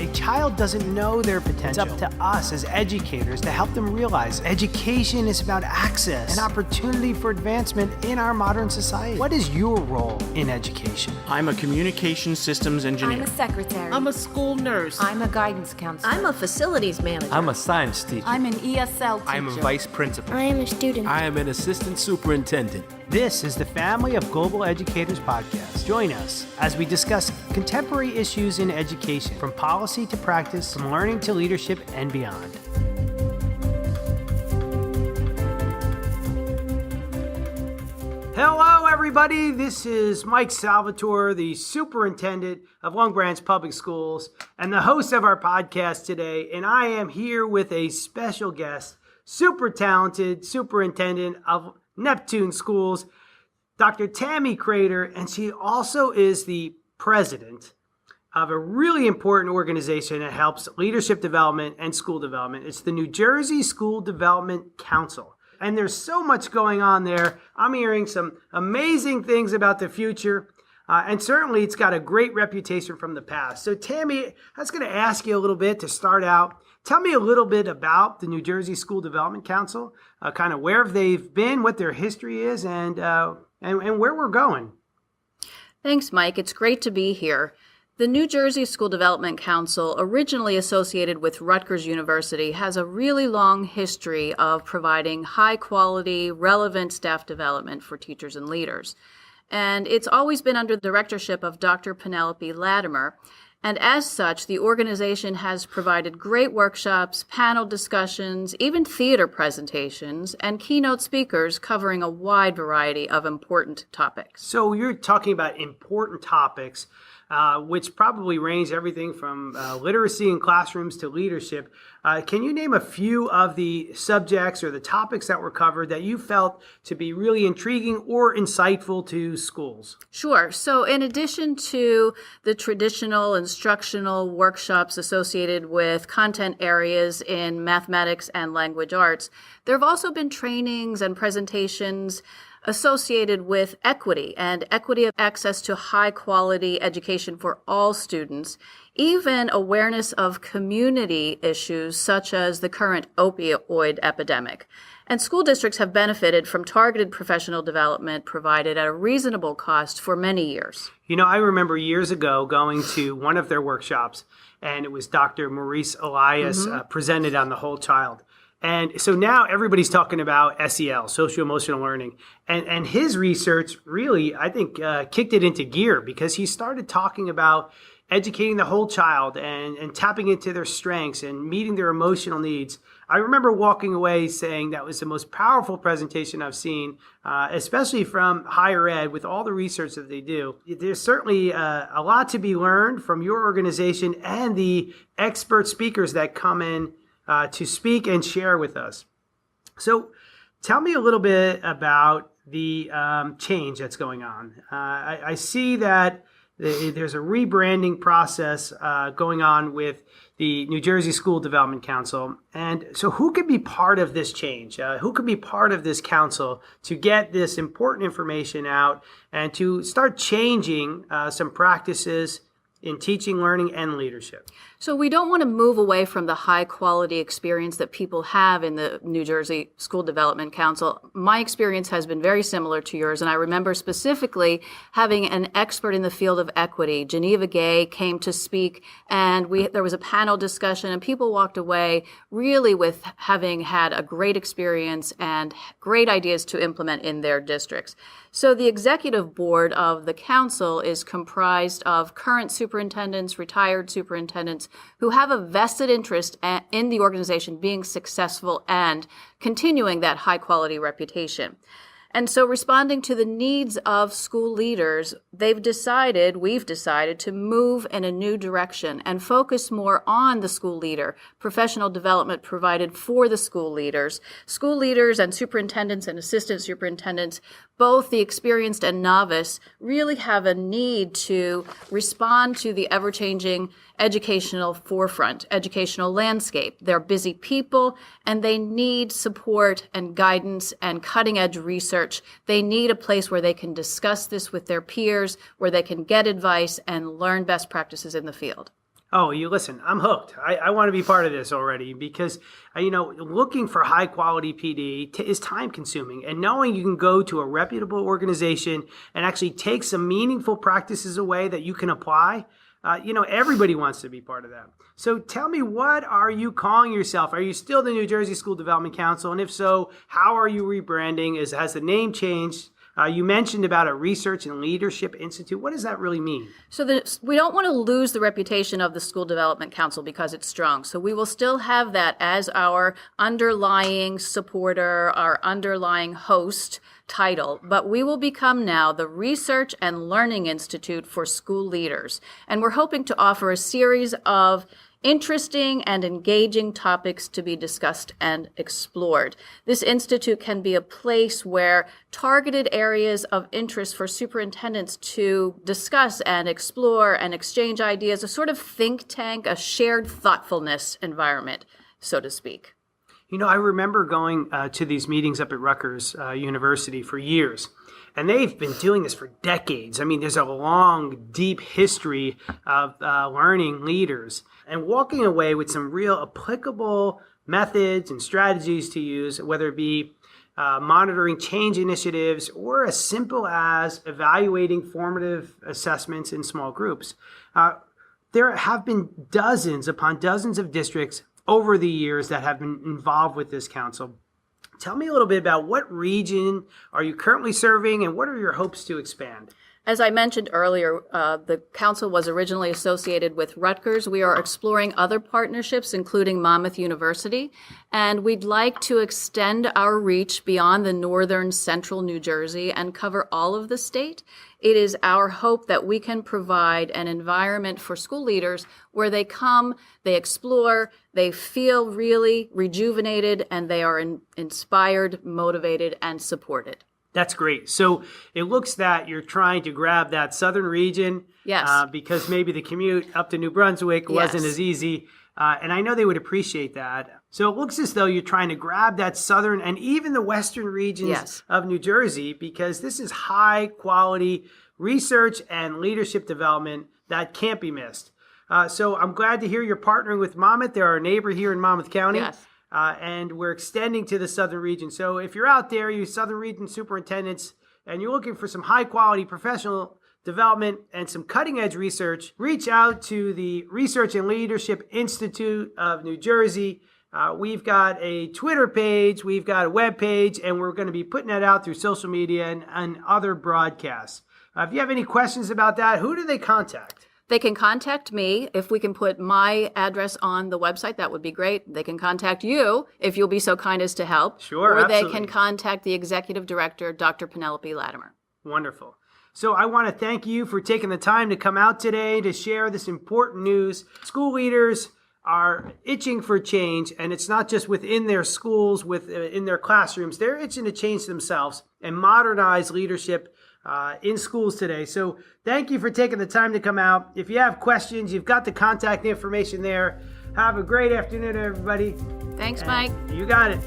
a child doesn't know their potential. It's up to us as educators to help them realize education is about access and opportunity for advancement in our modern society. What is your role in education? I'm a communication systems engineer. I'm a secretary. I'm a school nurse. I'm a guidance counselor. I'm a facilities manager. I'm a science teacher. I'm an ESL teacher. I'm a vice principal. I am a student. I am an assistant superintendent. This is the Family of Global Educators podcast. Join us as we discuss contemporary issues in education, from policy to practice, from learning to leadership, and beyond. Hello, everybody. This is Mike Salvatore, the superintendent of Long Branch Public Schools and the host of our podcast today. And I am here with a special guest, super talented superintendent of Neptune Schools, Dr. Tami Crader, and she also is the president of a really important organization that helps leadership development and school development. It's the New Jersey School Development Council. And there's so much going on there. I'm hearing some amazing things about the future. And certainly it's got a great reputation from the past. So Tami, I was going to ask you a little bit to start out. Tell me a little bit about the New Jersey School Development Council, kind of where they've been, what their history is, and where we're going. Thanks, Mike. It's great to be here. The New Jersey School Development Council, originally associated with Rutgers University, has a really long history of providing high-quality, relevant staff development for teachers and leaders. And it's always been under the directorship of Dr. Penelope Latimer. And as such, the organization has provided great workshops, panel discussions, even theater presentations, and keynote speakers covering a wide variety of important topics. So you're talking about important topics, which probably range everything from literacy in classrooms to leadership. Can you name a few of the subjects or the topics that were covered that you felt to be really intriguing or insightful to schools? Sure. So in addition to the traditional instructional workshops associated with content areas in mathematics and language arts, there have also been trainings and presentations associated with equity and equity of access to high quality education for all students, even awareness of community issues such as the current opioid epidemic. And school districts have benefited from targeted professional development provided at a reasonable cost for many years. You know, I remember years ago going to one of their workshops, and it was Dr. Maurice Elias presented on the whole child. And so now everybody's talking about SEL, socio-emotional learning. And his research really, I think, kicked it into gear because he started talking about educating the whole child and tapping into their strengths and meeting their emotional needs. I remember walking away saying that was the most powerful presentation I've seen, especially from higher ed with all the research that they do. There's certainly a lot to be learned from your organization and the expert speakers that come in to speak and share with us. So tell me a little bit about the change that's going on. I see that there's a rebranding process going on with the New Jersey School Development Council. And so who could be part of this change? Who could be part of this council to get this important information out and to start changing some practices in teaching, learning, and leadership? So we don't want to move away from the high quality experience that people have in the New Jersey School Development Council. My experience has been very similar to yours, and I remember specifically having an expert in the field of equity. Geneva Gay came to speak, and there was a panel discussion, and people walked away really with having had a great experience and great ideas to implement in their districts. So the executive board of the council is comprised of current superintendents, retired superintendents, who have a vested interest in the organization being successful and continuing that high quality reputation. And so responding to the needs of school leaders, we've decided to move in a new direction and focus more on the school leader, professional development provided for the school leaders and superintendents and assistant superintendents, both the experienced and novice, really have a need to respond to the ever-changing educational forefront, educational landscape. They're busy people, and they need support and guidance and cutting-edge research. They need a place where they can discuss this with their peers, where they can get advice and learn best practices in the field. Oh, you listen, I'm hooked. I want to be part of this already because, looking for high quality PD is time consuming. And knowing you can go to a reputable organization and actually take some meaningful practices away that you can apply, everybody wants to be part of that. So tell me, what are you calling yourself? Are you still the New Jersey School Development Council? And if so, how are you rebranding? Has the name changed? You mentioned about a Research and Leadership Institute. What does that really mean? So we don't want to lose the reputation of the School Development Council because it's strong. So we will still have that as our underlying supporter, our underlying host title, but we will become now the Research and Learning Institute for School Leaders. And we're hoping to offer a series of interesting and engaging topics to be discussed and explored. This institute can be a place where targeted areas of interest for superintendents to discuss and explore and exchange ideas, a sort of think tank, a shared thoughtfulness environment, so to speak. I remember going to these meetings up at Rutgers University for years. And they've been doing this for decades. I mean, there's a long, deep history of learning leaders and walking away with some real applicable methods and strategies to use, whether it be monitoring change initiatives or as simple as evaluating formative assessments in small groups. There have been dozens upon dozens of districts over the years that have been involved with this council. Tell me a little bit about what region are you currently serving and what are your hopes to expand? As I mentioned earlier, the council was originally associated with Rutgers. We are exploring other partnerships, including Monmouth University, and we'd like to extend our reach beyond the northern central New Jersey and cover all of the state. It is our hope that we can provide an environment for school leaders where they come, they explore, they feel really rejuvenated, and they are inspired, motivated, and supported. That's great. So it looks that you're trying to grab that southern region. Yes. Because maybe the commute up to New Brunswick wasn't as easy. And I know they would appreciate that. So it looks as though you're trying to grab that southern and even the western regions of New Jersey, because this is high quality research and leadership development that can't be missed. So I'm glad to hear you're partnering with Monmouth. They're our neighbor here in Monmouth County. Yes. And we're extending to the southern region. So if you're out there, you southern region superintendents, and you're looking for some high quality professional development and some cutting edge research, reach out to the Research and Leadership Institute of New Jersey. We've got a Twitter page, we've got a web page, and we're going to be putting that out through social media and other broadcasts. If you have any questions about that, who do they contact? They can contact me. If we can put my address on the website, that would be great. They can contact you if you'll be so kind as to help. Sure, or absolutely. they can contact the executive director, Dr. Penelope Latimer. Wonderful. So I want to thank you for taking the time to come out today to share this important news. School leaders are itching for change, and it's not just within their schools, in their classrooms. They're itching to change themselves and modernize leadership in schools today. So thank you for taking the time to come out. If you have questions, you've got the contact information there. Have a great afternoon, everybody. Thanks, Mike. You got it.